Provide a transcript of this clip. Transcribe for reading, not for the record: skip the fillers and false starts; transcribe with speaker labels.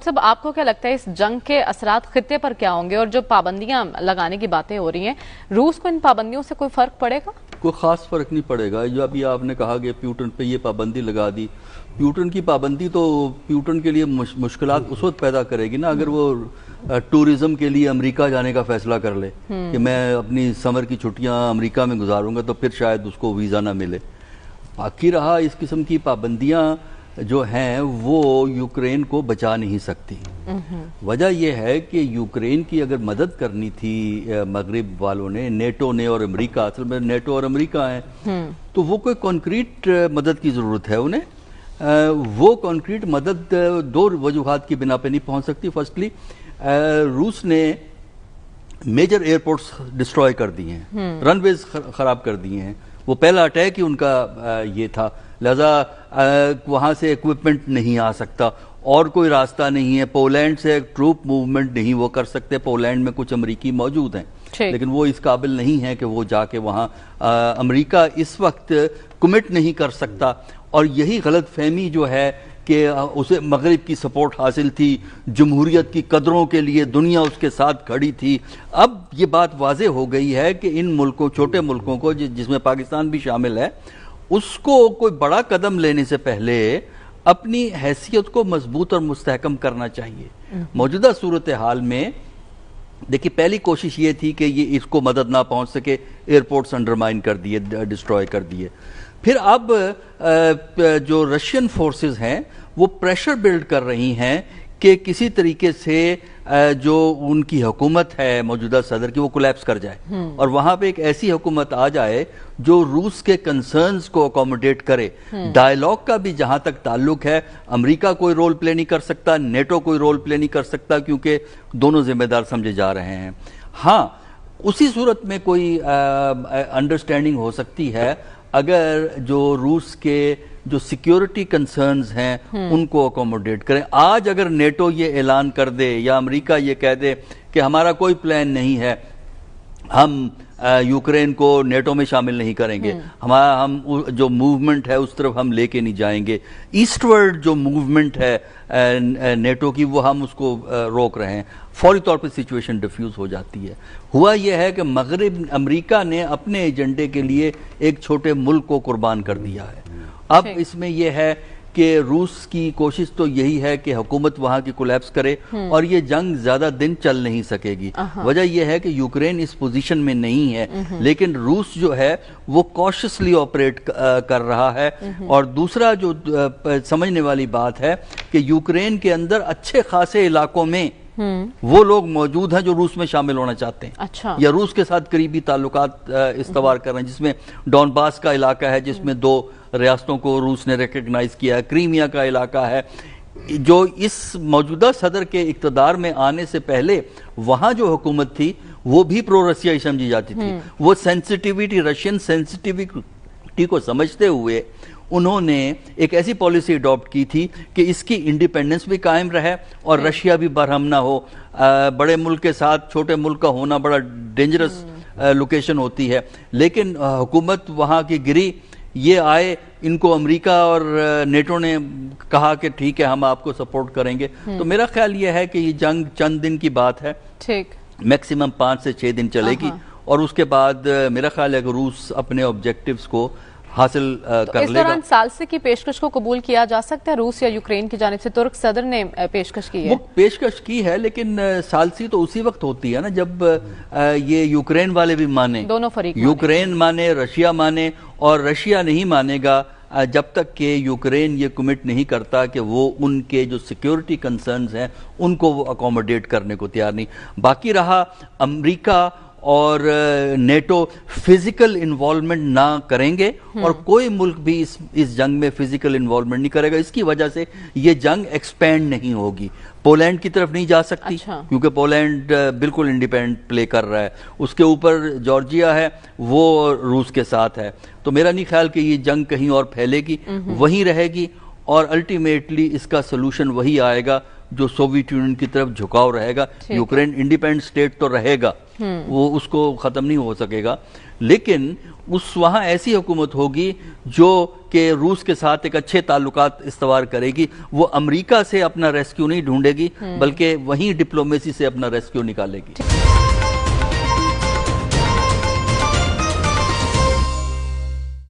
Speaker 1: سب آپ کو کیا لگتا ہے اس جنگ کے اثرات خطے پر کیا ہوں گے، اور جو پابندیاں لگانے کی باتیں ہو رہی ہیں، روس کو ان پابندیوں سے کوئی فرق پڑے گا؟
Speaker 2: کوئی خاص فرق نہیں پڑے گا. جو ابھی آپ نے کہا کہ پیوٹن پہ یہ پابندی لگا دی، پیوٹن کی پابندی تو پیوٹن کے لیے مشکلات اس وقت پیدا کرے گی نا اگر وہ ٹورزم کے لیے امریکہ جانے کا فیصلہ کر لے کہ میں اپنی سمر کی چھٹیاں امریکہ میں گزاروں گا، تو پھر شاید اس کو ویزا نہ ملے. باقی رہا اس قسم کی پابندیاں جو ہیں وہ یوکرین کو بچا نہیں سکتی. وجہ یہ ہے کہ یوکرین کی اگر مدد کرنی تھی مغرب والوں نے، نیٹو نے اور امریکہ، اصل میں نیٹو اور امریکہ ہیں، تو وہ کوئی کانکریٹ مدد کی ضرورت ہے انہیں. وہ کانکریٹ مدد دو وجوہات کی بنا پہ نہیں پہنچ سکتی. فرسٹلی روس نے میجر ایئرپورٹس ڈسٹروائے کر دیے ہیں، رن ویز خراب کر دیے ہیں. وہ پہلا اٹیک ہی ان کا یہ تھا، لہذا وہاں سے ایکوپمنٹ نہیں آ سکتا اور کوئی راستہ نہیں ہے. پولینڈ سے ٹروپ موومنٹ نہیں وہ کر سکتے. پولینڈ میں کچھ امریکی موجود ہیں لیکن وہ اس قابل نہیں ہے کہ وہ جا کے وہاں امریکہ اس وقت کمٹ نہیں کر سکتا. اور یہی غلط فہمی جو ہے کہ اسے مغرب کی سپورٹ حاصل تھی، جمہوریت کی قدروں کے لیے دنیا اس کے ساتھ کھڑی تھی. اب یہ بات واضح ہو گئی ہے کہ ان ملکوں، چھوٹے ملکوں کو جس میں پاکستان بھی شامل ہے، اس کو کوئی بڑا قدم لینے سے پہلے اپنی حیثیت کو مضبوط اور مستحکم کرنا چاہیے. موجودہ صورتحال میں دیکھیے پہلی کوشش یہ تھی کہ یہ اس کو مدد نہ پہنچ سکے، ایئرپورٹس انڈرمائن کر دیے، ڈسٹروائے کر دیے. پھر اب جو رشین فورسز ہیں وہ پریشر بلڈ کر رہی ہیں کہ کسی طریقے سے جو ان کی حکومت ہے موجودہ صدر کی وہ کولیپس کر جائے اور وہاں پہ ایک ایسی حکومت آ جائے جو روس کے کنسرنز کو اکوموڈیٹ کرے. ڈائیلاگ کا بھی جہاں تک تعلق ہے انڈیا کوئی رول پلے نہیں کر سکتا، نیٹو کوئی رول پلے نہیں کر سکتا کیونکہ دونوں ذمہ دار سمجھے جا رہے ہیں. ہاں اسی صورت میں کوئی انڈرسٹینڈنگ ہو سکتی ہے اگر جو روس کے جو سیکیورٹی کنسرنز ہیں ان کو اکوموڈیٹ کریں. آج اگر نیٹو یہ اعلان کر دے یا امریکہ یہ کہہ دے کہ ہمارا کوئی پلان نہیں ہے، ہم یوکرین کو نیٹو میں شامل نہیں کریں گے، ہم جو موومنٹ ہے اس طرف ہم لے کے نہیں جائیں گے، ایسٹ ورڈ جو موومنٹ ہے نیٹو کی وہ ہم اس کو روک رہے ہیں، فوری طور پہ سچویشن ڈیفیوز ہو جاتی ہے. ہوا یہ ہے کہ مغرب امریکہ نے اپنے ایجنڈے کے لیے ایک چھوٹے ملک کو قربان کر دیا ہے. اب اس میں یہ ہے کہ روس کی کوشش تو یہی ہے کہ حکومت وہاں کی کولیپس کرے اور یہ جنگ زیادہ دن چل نہیں سکے گی. وجہ یہ ہے کہ یوکرین اس پوزیشن میں نہیں ہے لیکن روس جو ہے وہ کوشسلی آپریٹ کر رہا ہے. اور دوسرا جو سمجھنے والی بات ہے کہ یوکرین کے اندر اچھے خاصے علاقوں میں وہ لوگ موجود ہیں جو روس میں شامل ہونا چاہتے ہیں یا روس کے ساتھ قریبی تعلقات استوار کر رہے ہیں، جس میں ڈونباس کا علاقہ ہے جس میں 2 ریاستوں کو روس نے ریکگنائز کیا ہے، کریمیا کا علاقہ ہے جو اس موجودہ صدر کے اقتدار میں آنے سے پہلے وہاں جو حکومت تھی وہ بھی پرو رشیائی سمجھی جاتی تھی. وہ سینسٹیویٹی، رشین سینسٹیویٹی کو سمجھتے ہوئے انہوں نے ایک ایسی پالیسی اڈاپٹ کی تھی کہ اس کی انڈیپینڈنس بھی قائم رہے اور رشیا بھی برہم نہ ہو. بڑے ملک کے ساتھ چھوٹے ملک کا ہونا بڑا ڈینجرس لوکیشن ہوتی ہے، لیکن حکومت وہاں کی گری. یہ آئے، ان کو امریکہ اور نیٹو نے کہا کہ ٹھیک ہے ہم آپ کو سپورٹ کریں گے. تو میرا خیال یہ ہے کہ یہ جنگ چند دن کی بات ہے، میکسیمم 5 سے 6 دن چلے گی اور اس کے بعد میرا خیال ہے کہ روس اپنے آبجیکٹیوز کو حاصل کر لے گا.
Speaker 1: اس دوران ثالثی کی پیشکش کو قبول کیا جا سکتا ہے روس یا یوکرین کی جانب سے؟ ترک صدر نے پیشکش کی ہے. وہ
Speaker 2: پیشکش کی ہے لیکن ثالثی تو اسی وقت ہوتی ہے نا جب یہ یوکرین والے بھی مانے،
Speaker 1: دونوں فریق
Speaker 2: یوکرین مانے، رشیا مانے. اور رشیا نہیں مانے گا جب تک کہ یوکرین یہ کمٹ نہیں کرتا کہ وہ ان کے جو سیکیورٹی کنسرنز ہیں ان کو وہ اکوموڈیٹ کرنے کو تیار نہیں. باقی رہا امریکہ اور نیٹو فزیکل انوالومنٹ نہ کریں گے اور کوئی ملک بھی اس جنگ میں فزیکل انوالومنٹ نہیں کرے گا. اس کی وجہ سے یہ جنگ ایکسپینڈ نہیں ہوگی، پولینڈ کی طرف نہیں جا سکتی کیونکہ پولینڈ بالکل انڈیپینڈنٹ پلے کر رہا ہے. اس کے اوپر جارجیا ہے، وہ روس کے ساتھ ہے. تو میرا نہیں خیال کہ یہ جنگ کہیں اور پھیلے گی، وہیں رہے گی اور الٹیمیٹلی اس کا سلوشن وہی آئے گا جو سوویت یونین کی طرف جھکاؤ رہے گا. یوکرین انڈیپینڈنٹ اسٹیٹ تو رہے گا، وہ اس کو ختم نہیں ہو سکے گا، لیکن وہاں ایسی حکومت ہوگی جو کہ روس کے ساتھ ایک اچھے تعلقات استوار کرے گی، وہ امریکہ سے اپنا ریسکیو نہیں ڈھونڈے گی بلکہ وہیں ڈپلومیسی سے اپنا ریسکیو نکالے گی۔